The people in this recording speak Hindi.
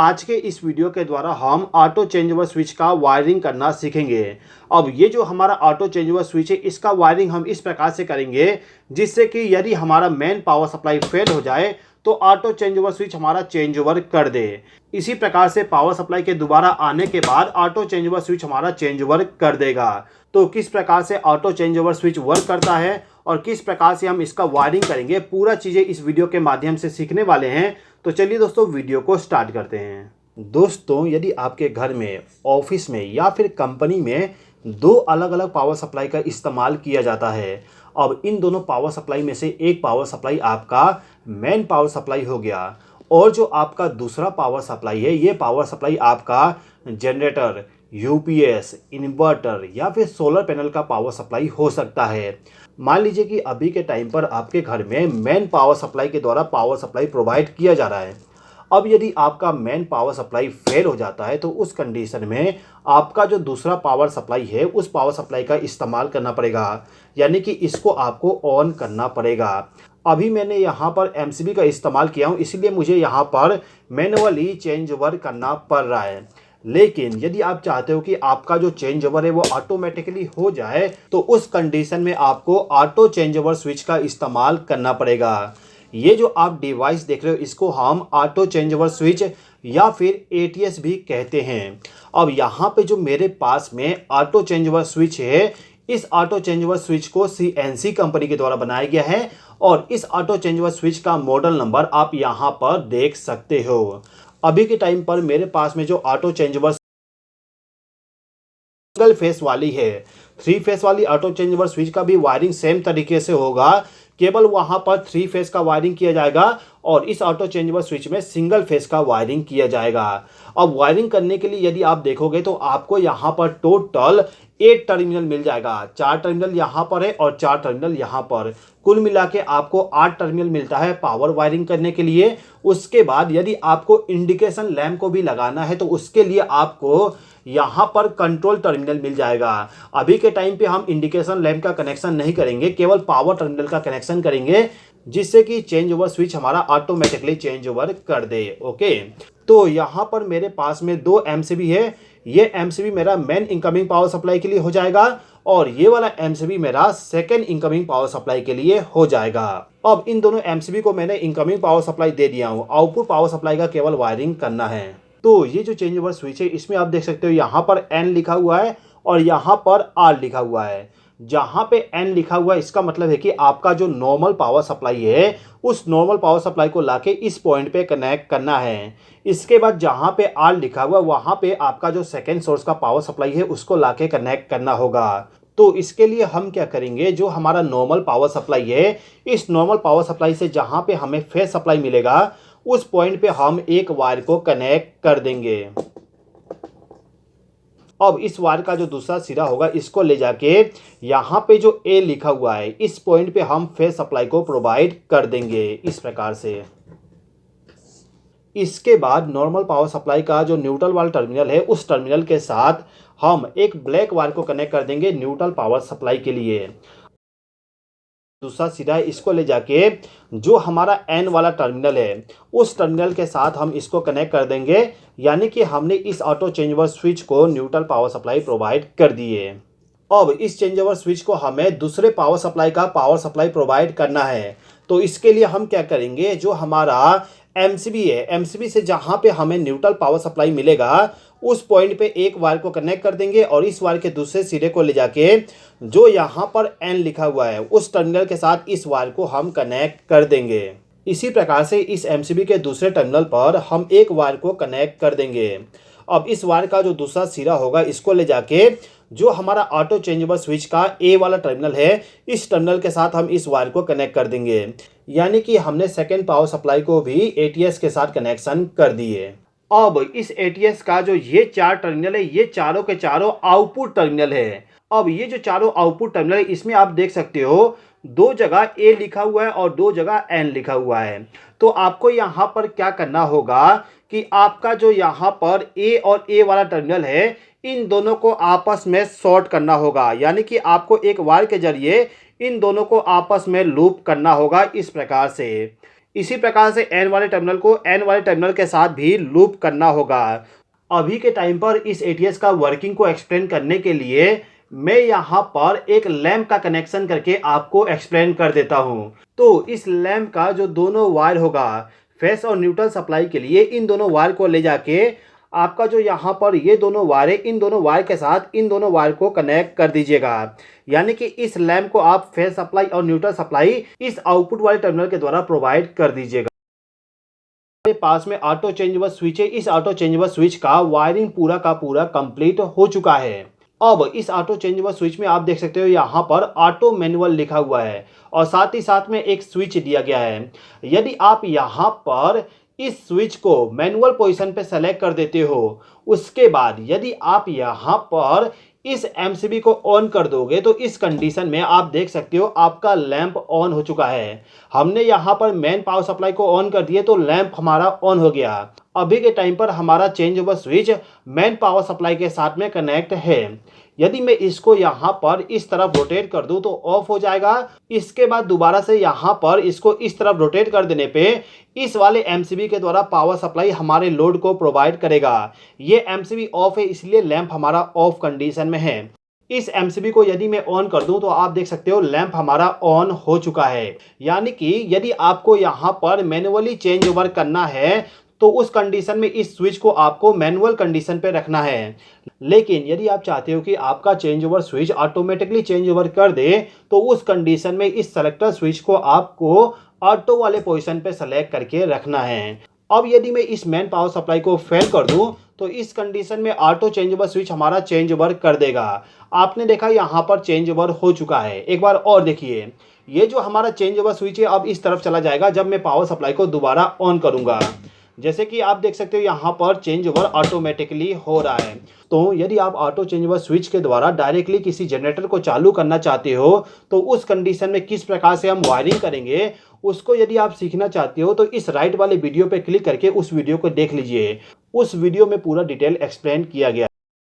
आज के इस वीडियो के द्वारा हम ऑटो चेंजओवर स्विच का वायरिंग करना सीखेंगे। अब ये जो हमारा ऑटो चेंजओवर स्विच है इसका वायरिंग हम इस प्रकार से करेंगे जिससे कि यदि हमारा मेन पावर सप्लाई फेल हो जाए तो ऑटो चेंजओवर स्विच हमारा चेंज ओवर कर दे। इसी प्रकार से पावर सप्लाई के दोबारा आने के बाद ऑटो चेंज ओवर स्विच हमारा चेंज ओवर कर देगा। तो किस प्रकार से auto change over switch work करता है और किस प्रकार से हम इसका वायरिंग करेंगे, पूरा चीज़ें इस वीडियो के माध्यम से सीखने वाले हैं। तो चलिए दोस्तों वीडियो को स्टार्ट करते हैं। दोस्तों, यदि आपके घर में, ऑफिस में या फिर कंपनी में दो अलग अलग पावर सप्लाई का इस्तेमाल किया जाता है। अब इन दोनों पावर सप्लाई में से एक पावर सप्लाई आपका मेन पावर सप्लाई हो गया और जो आपका दूसरा पावर सप्लाई है ये पावर सप्लाई आपका जनरेटर, यूपीएस, इन्वर्टर या फिर सोलर पैनल का पावर सप्लाई हो सकता है। मान लीजिए कि अभी के टाइम पर आपके घर में मेन पावर सप्लाई के द्वारा पावर सप्लाई प्रोवाइड किया जा रहा है। अब यदि आपका मेन पावर सप्लाई फेल हो जाता है तो उस कंडीशन में आपका जो दूसरा पावर सप्लाई है उस पावर सप्लाई का इस्तेमाल करना पड़ेगा, यानी कि इसको आपको ऑन करना पड़ेगा। अभी मैंने यहाँ पर एमसीबी का इस्तेमाल किया हूँ, इसीलिए मुझे यहाँ पर मैनुअली चेंज ओवर करना पड़ रहा है। लेकिन यदि आप चाहते हो कि आपका जो चेंज ओवर है वो ऑटोमेटिकली हो जाए तो उस कंडीशन में आपको ऑटो चेंज ओवर स्विच का इस्तेमाल करना पड़ेगा। ये जो आप डिवाइस देख रहे हो इसको हम ऑटो चेंज ओवर स्विच या फिर एटीएस भी कहते हैं। अब यहाँ पे जो मेरे पास में ऑटो चेंज ओवर स्विच है, इस ऑटो चेंज ओवर स्विच को सीएनसी कंपनी के द्वारा बनाया गया है और इस ऑटो चेंज ओवर स्विच का मॉडल नंबर आप यहाँ पर देख सकते हो। अभी के टाइम पर मेरे पास में जो auto change over single phase वाली है, 3 फेस वाली ऑटो चेंज ओवर स्विच का भी वायरिंग सेम तरीके से होगा, केवल वहां पर 3 फेस का वायरिंग किया जाएगा और इस ऑटो चेंज ओवर स्विच में सिंगल फेस का वायरिंग किया जाएगा। अब वायरिंग करने के लिए यदि आप देखोगे तो आपको यहाँ पर टोटल 8 टर्मिनल मिल जाएगा। 4 टर्मिनल यहाँ पर है और 4 टर्मिनल यहाँ पर, कुल मिला के आपको 8 टर्मिनल मिलता है पावर वायरिंग करने के लिए। उसके बाद यदि आपको इंडिकेशन लैंप को भी लगाना है तो उसके लिए आपको यहाँ पर कंट्रोल टर्मिनल मिल जाएगा। अभी के टाइम पे हम इंडिकेशन लैंप का कनेक्शन नहीं करेंगे, केवल पावर टर्मिनल का कनेक्शन करेंगे जिससे कि चेंज ओवर स्विच हमारा ऑटोमेटिकली चेंज ओवर कर दे। ओके, तो यहाँ पर मेरे पास में 2 एमसीबी है। ये एमसीबी मेरा मेन इनकमिंग पावर सप्लाई के लिए हो जाएगा और ये वाला एमसीबी मेरा सेकेंड इनकमिंग पावर सप्लाई के लिए हो जाएगा। अब इन दोनों एमसीबी को मैंने इनकमिंग पावर सप्लाई दे दिया हूँ, आउटपुट पावर सप्लाई का केवल वायरिंग करना है। तो ये जो चेंज ओवर स्विच है इसमें आप देख सकते हो यहाँ पर एन लिखा हुआ है और यहाँ पर आर लिखा हुआ है। जहाँ पे एन लिखा हुआ है इसका मतलब है कि आपका जो नॉर्मल पावर सप्लाई है उस नॉर्मल पावर सप्लाई को लाके इस पॉइंट पे कनेक्ट करना है। इसके बाद जहाँ पे आर लिखा हुआ है वहाँ पे आपका जो सेकेंड सोर्स का पावर सप्लाई है उसको लाके कनेक्ट करना होगा। तो इसके लिए हम क्या करेंगे, जो हमारा नॉर्मल पावर सप्लाई है इस नॉर्मल पावर सप्लाई से जहाँ पे हमें फेज सप्लाई मिलेगा उस पॉइंट पे हम एक वायर को कनेक्ट कर देंगे। अब इस वायर का जो दूसरा सिरा होगा इसको ले जाके यहाँ पे जो ए लिखा हुआ है इस पॉइंट पे हम फेज सप्लाई को प्रोवाइड कर देंगे इस प्रकार से। इसके बाद नॉर्मल पावर सप्लाई का जो न्यूट्रल वाला टर्मिनल है उस टर्मिनल के साथ हम एक ब्लैक वायर को कनेक्ट कर देंगे न्यूट्रल पावर सप्लाई के लिए। दूसरा सिरा है इसको ले जाके जो हमारा एन वाला टर्मिनल है उस टर्मिनल के साथ हम इसको कनेक्ट कर देंगे, यानी कि हमने इस ऑटो चेंज ओवर स्विच को न्यूट्रल पावर सप्लाई प्रोवाइड कर दिए। अब इस चेंज ओवर स्विच को हमें दूसरे पावर सप्लाई का पावर सप्लाई प्रोवाइड करना है। तो इसके लिए हम क्या करेंगे, जो हमारा एमसीबी है, एमसीबी से जहाँ पे हमें न्यूट्रल पावर सप्लाई मिलेगा उस पॉइंट पे एक वायर को कनेक्ट कर देंगे और इस वायर के दूसरे सिरे को ले जाके जो यहाँ पर एन लिखा हुआ है उस टर्मिनल के साथ इस वायर को हम कनेक्ट कर देंगे। इसी प्रकार से इस एमसीबी के दूसरे टर्मिनल पर हम एक वायर को कनेक्ट कर देंगे। अब इस वायर का जो दूसरा सिरा होगा इसको ले जाके जो हमारा ऑटो चेंज ओवर स्विच का ए वाला टर्मिनल है इस टर्मिनल के साथ हम इस वायर को कनेक्ट कर देंगे, यानी कि हमने सेकेंड पावर सप्लाई को भी एटीएस के साथ कनेक्शन कर दिए। अब इस एटीएस का जो ये 4 टर्मिनल है ये चारों के चारों आउटपुट टर्मिनल है। अब ये जो चारों आउटपुट टर्मिनल है इसमें आप देख सकते हो 2 जगह ए लिखा हुआ है और 2 जगह एन लिखा हुआ है। तो आपको यहाँ पर क्या करना होगा कि आपका जो यहाँ पर ए और ए वाला टर्मिनल है इन दोनों को आपस में शॉर्ट करना होगा, यानी कि आपको एक वायर के जरिए इन दोनों को आपस में लूप करना होगा इस प्रकार से। इसी प्रकार से N वाले टर्मिनल को N वाले टर्मिनल के साथ भी लूप करना होगा। अभी के टाइम पर इस ATS का वर्किंग को एक्सप्लेन करने के लिए मैं यहाँ पर एक लैंप का कनेक्शन करके आपको एक्सप्लेन कर देता हूँ। तो इस लैंप का जो दोनों वायर होगा फेस और न्यूट्रल सप्लाई के लिए, इन दोनों वायर को ले जाके आपका जो यहाँ पर ये दोनों वायर है, इन दोनों वायर के साथ इन दोनों वायर को कनेक्ट कर दीजिएगा। यानी कि इस लैंप को आप फेस सप्लाई और न्यूट्रल सप्लाई इस आउटपुट वाले टर्मिनल के द्वारा प्रोवाइड कर दीजिएगा। मेरे पास में ऑटो चेंजेबल स्विच है। इस ऑटो चेंजेबल स्विच का वायरिंग पूरा का पूरा कंप्लीट हो चुका है। अब इस ऑटो चेंजेबल स्विच में आप देख सकते हो यहाँ पर ऑटो मैनुअल लिखा हुआ है और साथ ही साथ में एक स्विच दिया गया है। यदि आप यहाँ पर इस स्विच को मैनुअल पोजीशन पे सेलेक्ट कर देते हो, उसके बाद यदि आप यहाँ पर इस एमसीबी को ऑन कर दोगे तो इस कंडीशन में आप देख सकते हो आपका लैंप ऑन हो चुका है। हमने यहाँ पर मेन पावर सप्लाई को ऑन कर दिए तो लैंप हमारा ऑन हो गया। अभी के टाइम पर हमारा changeable switch main power supply के साथ में कनेक्ट है। यदि मैं इसको यहाँ पर इस तरफ रोटेट कर दूं तो ऑफ हो जाएगा। इसके बाद दोबारा से यहाँ पर इसको इस तरफ रोटेट कर देने पे इस वाले एमसीबी के द्वारा पावर सप्लाई हमारे लोड को प्रोवाइड करेगा। ये एमसीबी ऑफ है, इसलिए लैंप हमारा ऑफ कंडीशन में है। इस एमसीबी को यदि मैं ऑन कर दूं तो आप देख सकते हो लैंप हमारा ऑन हो चुका है। यानी कि यदि आपको यहाँ पर मैनुअली चेंज ओवर करना है तो उस कंडीशन में इस स्विच को आपको मैनुअल कंडीशन पे रखना है। लेकिन यदि आप चाहते हो कि आपका change over switch automatically change over कर दे तो उस कंडीशन में इस सेलेक्टर स्विच को आपको ऑटो वाले पोजीशन पे सेलेक्ट करके रखना है। अब यदि मैं इस मेन पावर सप्लाई को फेल कर दूं तो इस कंडीशन में ऑटो चेंज ओवर स्विच हमारा चेंज ओवर कर देगा। आपने देखा यहाँ पर चेंज ओवर हो चुका है। एक बार और देखिए, ये जो हमारा चेंज ओवर स्विच है अब इस तरफ चला जाएगा जब मैं पावर सप्लाई को दोबारा ऑन करूंगा। जैसे कि आप देख सकते हो यहाँ पर चेंज ओवर ऑटोमेटिकली हो रहा है। तो यदि आप ऑटो चेंज ओवर स्विच के द्वारा डायरेक्टली किसी जनरेटर को चालू करना चाहते हो तो उस कंडीशन में किस प्रकार से हम वायरिंग करेंगे उसको यदि आप सीखना चाहते हो तो इस राइट वाले वीडियो पे क्लिक करके उस वीडियो को देख लीजिए। उस वीडियो में पूरा डिटेल एक्सप्लेन किया गया।